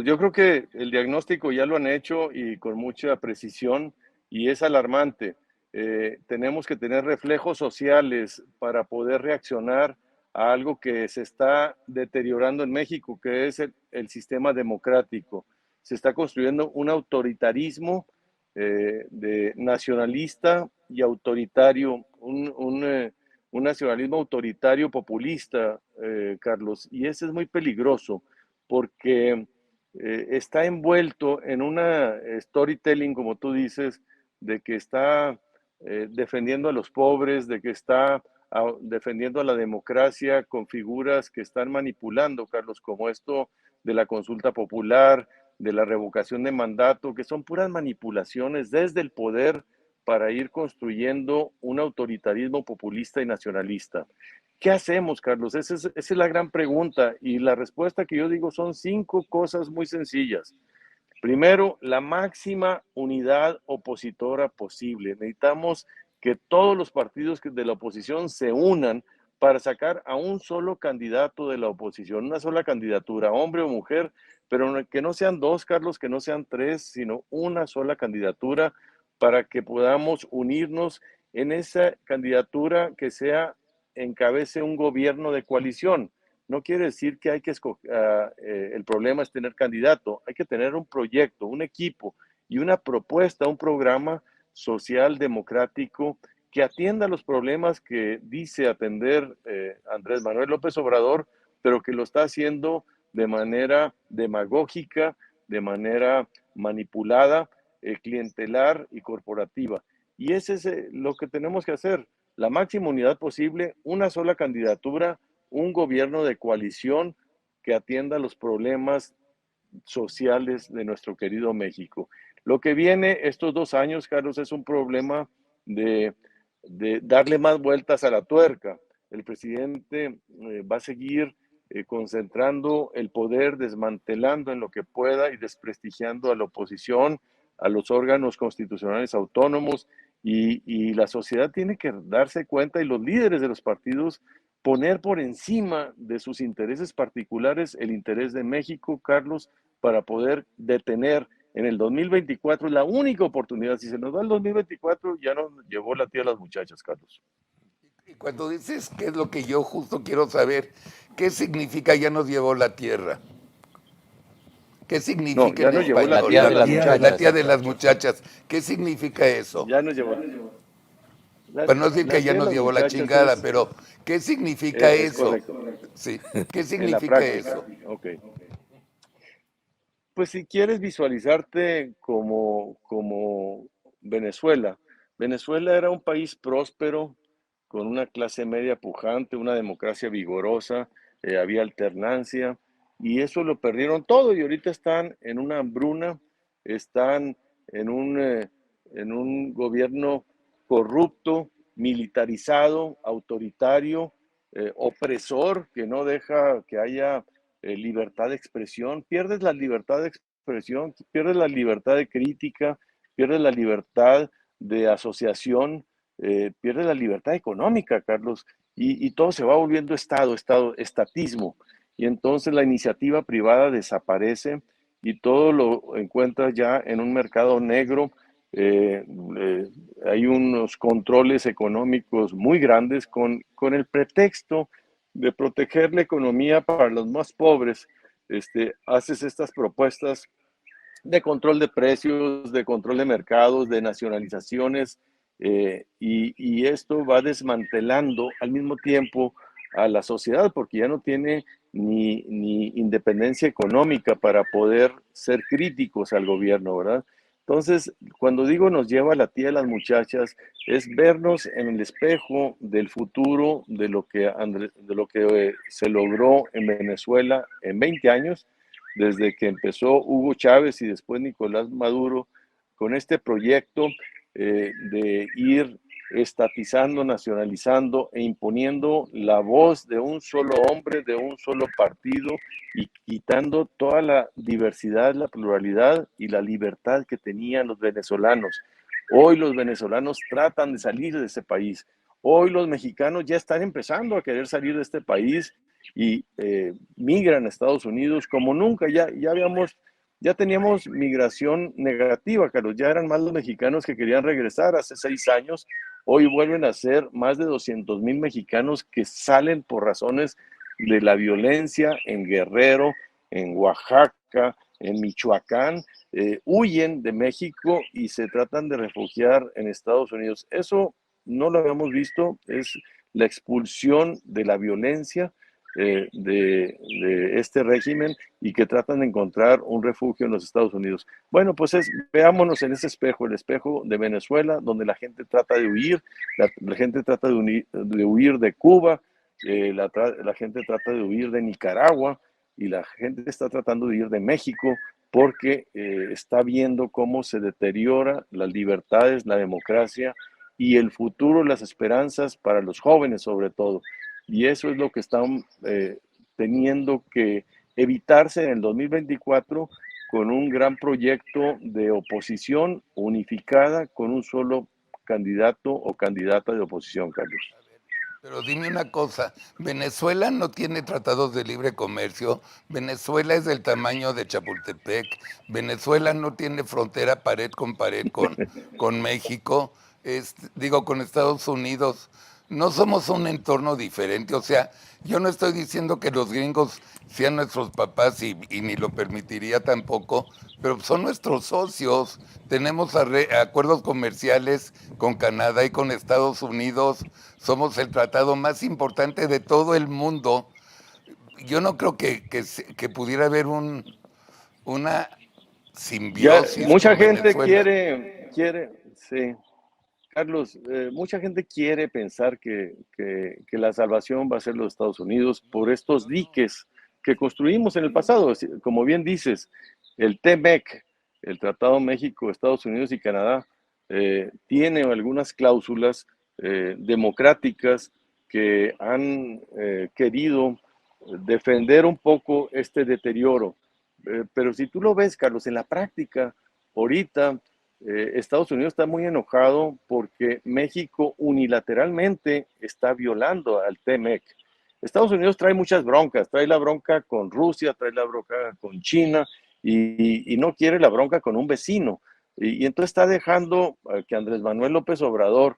yo creo que el diagnóstico ya lo han hecho y con mucha precisión y es alarmante. Tenemos que tener reflejos sociales para poder reaccionar a algo que se está deteriorando en México, que es el sistema democrático. Se está construyendo un autoritarismo de nacionalista y autoritario, un nacionalismo autoritario populista, Carlos, y ese es muy peligroso porque está envuelto en una storytelling, como tú dices, de que está defendiendo a los pobres, de que está defendiendo a la democracia con figuras que están manipulando, Carlos, como esto de la consulta popular, de la revocación de mandato, que son puras manipulaciones desde el poder para ir construyendo un autoritarismo populista y nacionalista. ¿Qué hacemos, Carlos? Esa es la gran pregunta y la respuesta que yo digo son 5 cosas muy sencillas. Primero, la máxima unidad opositora posible. Necesitamos que todos los partidos de la oposición se unan para sacar a un solo candidato de la oposición, una sola candidatura, hombre o mujer, pero que no sean dos, Carlos, que no sean tres, sino una sola candidatura para que podamos unirnos en esa candidatura que sea encabece un gobierno de coalición. No quiere decir que hay que escoger, el problema es tener candidato, hay que tener un proyecto, un equipo y una propuesta, un programa social democrático que atienda los problemas que dice atender Andrés Manuel López Obrador, pero que lo está haciendo de manera demagógica, de manera manipulada, clientelar y corporativa. Y ese es lo que tenemos que hacer, la máxima unidad posible, una sola candidatura, un gobierno de coalición que atienda los problemas sociales de nuestro querido México. Lo que viene estos 2 años, Carlos, es un problema de darle más vueltas a la tuerca. El presidente va a seguir concentrando el poder, desmantelando en lo que pueda y desprestigiando a la oposición, a los órganos constitucionales autónomos y la sociedad tiene que darse cuenta y los líderes de los partidos poner por encima de sus intereses particulares el interés de México, Carlos, para poder detener en el 2024 la única oportunidad. Si se nos va el 2024, ya nos llevó la tía a las muchachas, Carlos. Y cuando dices qué es lo que yo justo quiero saber, ¿qué significa ya nos llevó la tierra? ¿Qué No, significa ya en nos llevó la español? tía de las muchachas. La tía de las muchachas. ¿Qué significa eso? Ya nos llevó. Para no decir La que ya tía de nos las llevó la muchachas chingada, pero ¿qué significa es eso? correcto. Sí, ¿qué En la significa práctica. eso? Ok. Pues si quieres visualizarte como Venezuela. Venezuela era un país próspero, con una clase media pujante, una democracia vigorosa, había alternancia, y eso lo perdieron todo y ahorita están en una hambruna, están en en un gobierno corrupto, militarizado, autoritario, opresor, que no deja que haya libertad de expresión, pierdes la libertad de expresión, pierdes la libertad de crítica, pierdes la libertad de asociación, pierdes la libertad económica, Carlos, y todo se va volviendo estatismo. Y entonces la iniciativa privada desaparece y todo lo encuentras ya en un mercado negro. eh, eh, Hay unos controles económicos muy grandes con el pretexto de proteger la economía para los más pobres. Haces estas propuestas de control de precios, de control de mercados, de nacionalizaciones, y esto va desmantelando al mismo tiempo a la sociedad porque ya no tiene ni independencia económica para poder ser críticos al gobierno, ¿verdad? Entonces, cuando digo nos lleva la tía de las muchachas, es vernos en el espejo del futuro de lo que se logró en Venezuela en 20 años, desde que empezó Hugo Chávez y después Nicolás Maduro, con este proyecto de ir estatizando, nacionalizando e imponiendo la voz de un solo hombre, de un solo partido y quitando toda la diversidad, la pluralidad y la libertad que tenían los venezolanos. Hoy los venezolanos tratan de salir de ese país. Hoy los mexicanos ya están empezando a querer salir de este país y migran a Estados Unidos como nunca. Ya habíamos ya teníamos migración negativa, Carlos, ya eran más los mexicanos que querían regresar hace 6 años, hoy vuelven a ser más de 200,000 mexicanos que salen por razones de la violencia en Guerrero, en Oaxaca, en Michoacán, huyen de México y se tratan de refugiar en Estados Unidos. Eso no lo habíamos visto, es la expulsión de la violencia de este régimen y que tratan de encontrar un refugio en los Estados Unidos. Bueno, pues veámonos en ese espejo, el espejo de Venezuela, donde la gente trata de huir, la gente trata de huir de Cuba, la gente trata de huir de Nicaragua y la gente está tratando de huir de México porque está viendo cómo se deteriora las libertades, la democracia y el futuro, las esperanzas para los jóvenes sobre todo. Y eso es lo que están teniendo que evitarse en el 2024 con un gran proyecto de oposición unificada con un solo candidato o candidata de oposición, Carlos. Pero dime una cosa, Venezuela no tiene tratados de libre comercio, Venezuela es del tamaño de Chapultepec, Venezuela no tiene frontera pared con México, digo, con Estados Unidos. No somos un entorno diferente, o sea, yo no estoy diciendo que los gringos sean nuestros papás y ni lo permitiría tampoco, pero son nuestros socios. Tenemos acuerdos comerciales con Canadá y con Estados Unidos, somos el tratado más importante de todo el mundo. Yo no creo que pudiera haber una Ya simbiosis mucha con gente Venezuela. sí, Carlos, mucha gente quiere pensar que la salvación va a ser los Estados Unidos por estos diques que construimos en el pasado. Como bien dices, el TMEC, el Tratado México, Estados Unidos y Canadá, tiene algunas cláusulas democráticas que han querido defender un poco este deterioro. Pero si tú lo ves, Carlos, en la práctica, ahorita Estados Unidos está muy enojado porque México unilateralmente está violando al TMEC. Estados Unidos trae muchas broncas, trae la bronca con Rusia, trae la bronca con China y no quiere la bronca con un vecino. Y entonces está dejando que Andrés Manuel López Obrador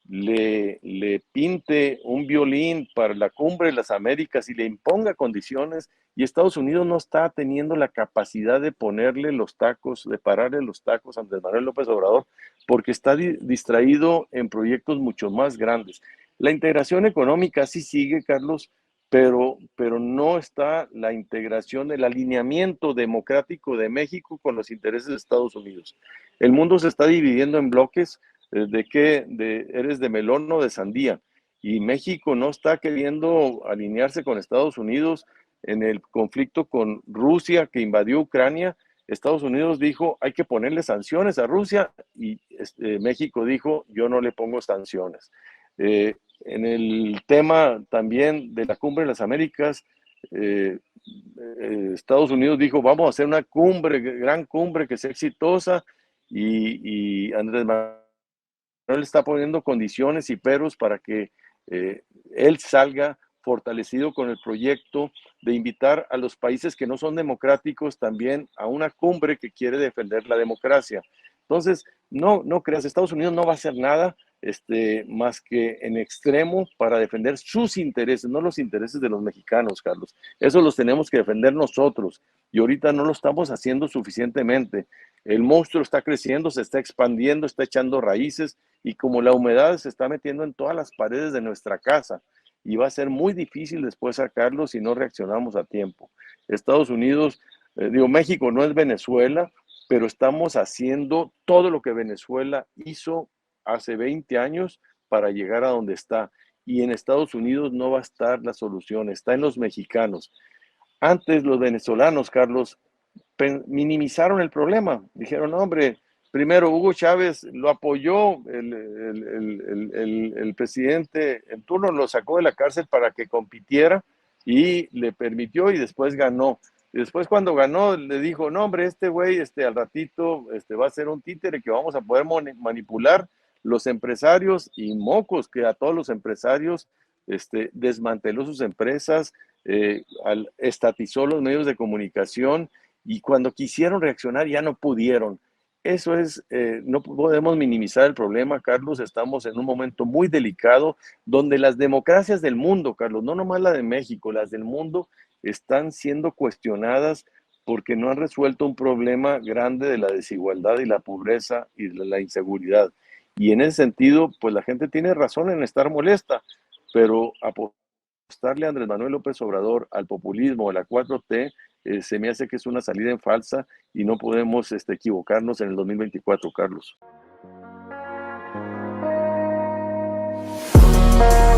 le pinte un violín para la cumbre de las Américas y le imponga condiciones y Estados Unidos no está teniendo la capacidad de ponerle los tacos, de pararle los tacos a Andrés Manuel López Obrador, porque está distraído en proyectos mucho más grandes. La integración económica sí sigue, Carlos, pero no está la integración, el alineamiento democrático de México con los intereses de Estados Unidos. El mundo se está dividiendo en bloques eres de melón o de sandía. Y México no está queriendo alinearse con Estados Unidos en el conflicto con Rusia que invadió Ucrania. Estados Unidos dijo, hay que ponerle sanciones a Rusia y México dijo, yo no le pongo sanciones. En el tema también de la Cumbre de las Américas, Estados Unidos dijo, vamos a hacer una cumbre, gran cumbre que sea exitosa y Andrés Manuel está poniendo condiciones y peros para que él salga fortalecido con el proyecto de invitar a los países que no son democráticos también a una cumbre que quiere defender la democracia. Entonces, no creas, Estados Unidos no va a hacer nada más que en extremo para defender sus intereses, no los intereses de los mexicanos, Carlos. Eso los tenemos que defender nosotros y ahorita no lo estamos haciendo suficientemente. El monstruo está creciendo, se está expandiendo, está echando raíces y como la humedad se está metiendo en todas las paredes de nuestra casa y va a ser muy difícil después sacarlo si no reaccionamos a tiempo. Estados Unidos, México no es Venezuela, pero estamos haciendo todo lo que Venezuela hizo hace 20 años para llegar a donde está. Y en Estados Unidos no va a estar la solución, está en los mexicanos. Antes los venezolanos, Carlos, minimizaron el problema. Dijeron, no, hombre, primero Hugo Chávez lo apoyó, el presidente en turno lo sacó de la cárcel para que compitiera y le permitió y después ganó. Y después cuando ganó le dijo, no hombre, este güey al ratito va a ser un títere que vamos a poder manipular los empresarios y mocos que a todos los empresarios desmanteló sus empresas, estatizó los medios de comunicación y cuando quisieron reaccionar ya no pudieron. Eso es, no podemos minimizar el problema, Carlos. Estamos en un momento muy delicado donde las democracias del mundo, Carlos, no nomás la de México, las del mundo están siendo cuestionadas porque no han resuelto un problema grande de la desigualdad y la pobreza y de la inseguridad. Y en ese sentido, pues la gente tiene razón en estar molesta, pero apostarle a Andrés Manuel López Obrador al populismo, a la 4T, se me hace que es una salida en falsa y no podemos equivocarnos en el 2024, Carlos.